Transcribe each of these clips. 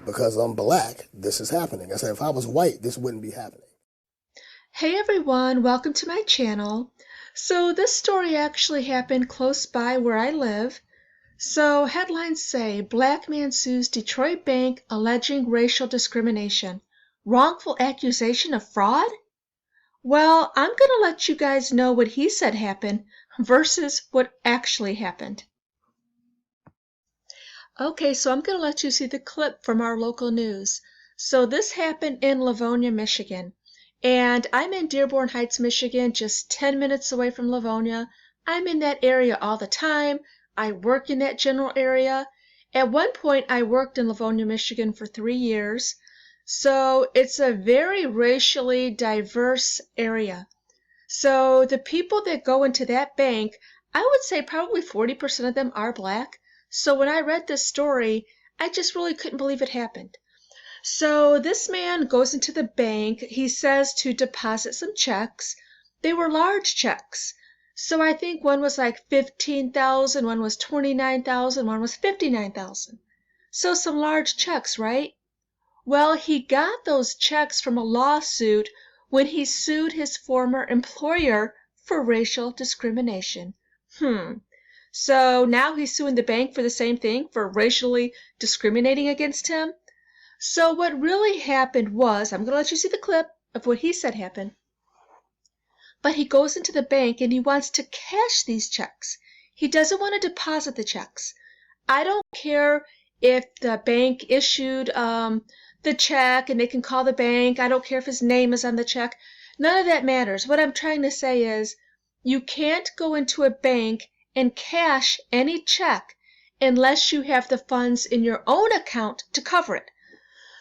Because I'm black, this is happening. I said, if I was white, this wouldn't be happening. Hey everyone, welcome to my channel. So this story actually happened close by where I live. So headlines say, Black man sues Detroit bank alleging racial discrimination. Wrongful accusation of fraud? Well, I'm going to let you guys know what he said happened versus what actually happened. Okay, so I'm going to let you see the clip from our local news. So this happened in Livonia, Michigan. And I'm in Dearborn Heights, Michigan, just 10 minutes away from Livonia. I'm in that area all the time. I work in that general area. At one point, I worked in Livonia, Michigan for 3 years. So it's a very racially diverse area. So the people that go into that bank, I would say probably 40% of them are black. So when I read this story, I just really couldn't believe it happened. So this man goes into the bank. He says to deposit some checks. They were large checks. So I think one was like 15,000, one was 29,000, one was 59,000. So some large checks, right? Well, he got those checks from a lawsuit when he sued his former employer for racial discrimination. So now he's suing the bank for the same thing, for racially discriminating against him? So what really happened was, I'm going to let you see the clip of what he said happened, but he goes into the bank and he wants to cash these checks. He doesn't want to deposit the checks. I don't care if the bank issued the check and they can call the bank. I don't care if his name is on the check. None of that matters. What I'm trying to say is you can't go into a bank and cash any check unless you have the funds in your own account to cover it.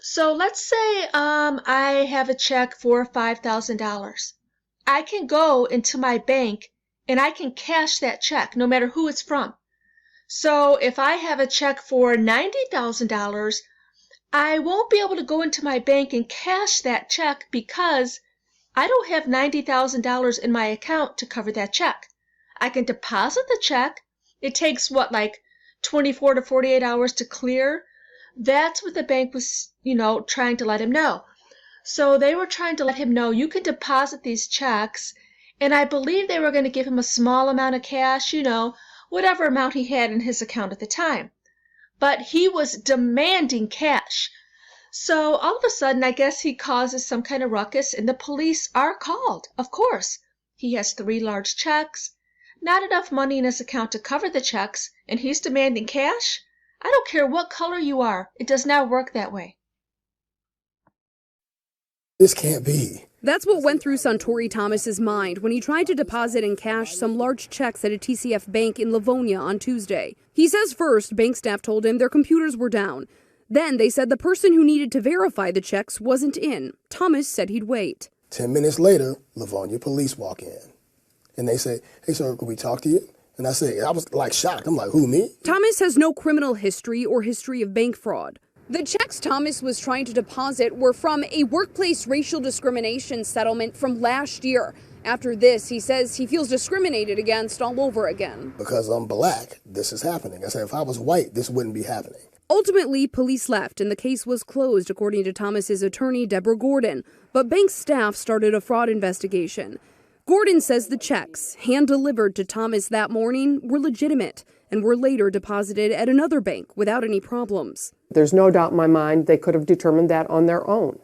So let's say I have a check for $5,000. I can go into my bank and I can cash that check no matter who it's from. So if I have a check for $90,000, I won't be able to go into my bank and cash that check because I don't have $90,000 in my account to cover that check. I can deposit the check. It takes like 24 to 48 hours to clear. That's what the bank was, trying to let him know. So they were trying to let him know you can deposit these checks, and I believe they were going to give him a small amount of cash, whatever amount he had in his account at the time. But he was demanding cash. So all of a sudden, I guess he causes some kind of ruckus, and the police are called. Of course. He has 3 large checks, not enough money in his account to cover the checks, and he's demanding cash? I don't care what color you are. It does not work that way. This can't be. That's what went through Suntory Thomas's mind when he tried to deposit and cash some large checks at a TCF bank in Livonia on Tuesday. He says first, bank staff told him their computers were down. Then they said the person who needed to verify the checks wasn't in. Thomas said he'd wait. 10 minutes later, Livonia police walk in. And they say, hey, sir, can we talk to you? And I said, I was shocked. I'm like, who, me? Thomas has no criminal history or history of bank fraud. The checks Thomas was trying to deposit were from a workplace racial discrimination settlement from last year. After this, he says he feels discriminated against all over again. Because I'm black, this is happening. I said, if I was white, this wouldn't be happening. Ultimately, police left and the case was closed, according to Thomas's attorney, Deborah Gordon. But bank staff started a fraud investigation. Gordon says the checks, hand-delivered to Thomas that morning, were legitimate and were later deposited at another bank without any problems. There's no doubt in my mind they could have determined that on their own.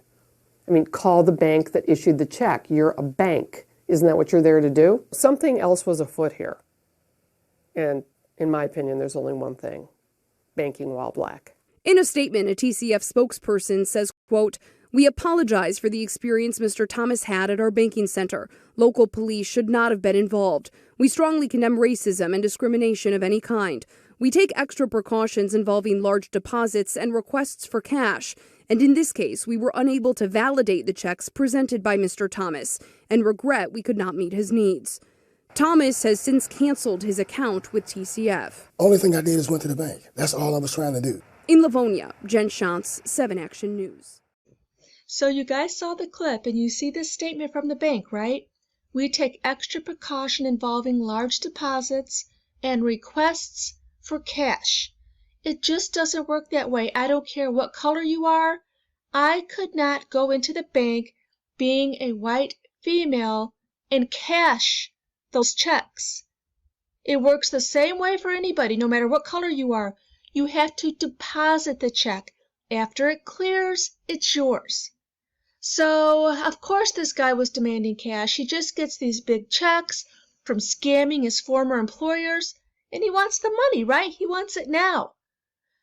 I mean, call the bank that issued the check. You're a bank. Isn't that what you're there to do? Something else was afoot here. And in my opinion, there's only one thing: banking while black. In a statement, a TCF spokesperson says, quote, "We apologize for the experience Mr. Thomas had at our banking center. Local police should not have been involved. We strongly condemn racism and discrimination of any kind. We take extra precautions involving large deposits and requests for cash. And in this case, we were unable to validate the checks presented by Mr. Thomas and regret we could not meet his needs." Thomas has since canceled his account with TCF. Only thing I did is went to the bank. That's all I was trying to do. In Livonia, Jen Shantz, 7 Action News. So you guys saw the clip and you see this statement from the bank, right? We take extra precaution involving large deposits and requests for cash. It just doesn't work that way. I don't care what color you are. I could not go into the bank being a white female and cash those checks. It works the same way for anybody, no matter what color you are. You have to deposit the check. After it clears, it's yours. So, of course, this guy was demanding cash. He just gets these big checks from scamming his former employers, and he wants the money, right? He wants it now.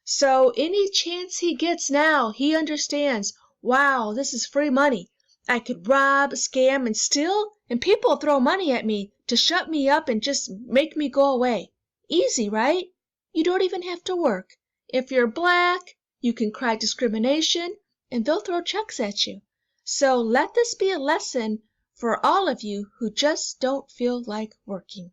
So any chance he gets now, he understands, wow, this is free money. I could rob, scam, and steal, and people throw money at me to shut me up and just make me go away. Easy, right? You don't even have to work. If you're black, you can cry discrimination, and they'll throw checks at you. So let this be a lesson for all of you who just don't feel like working.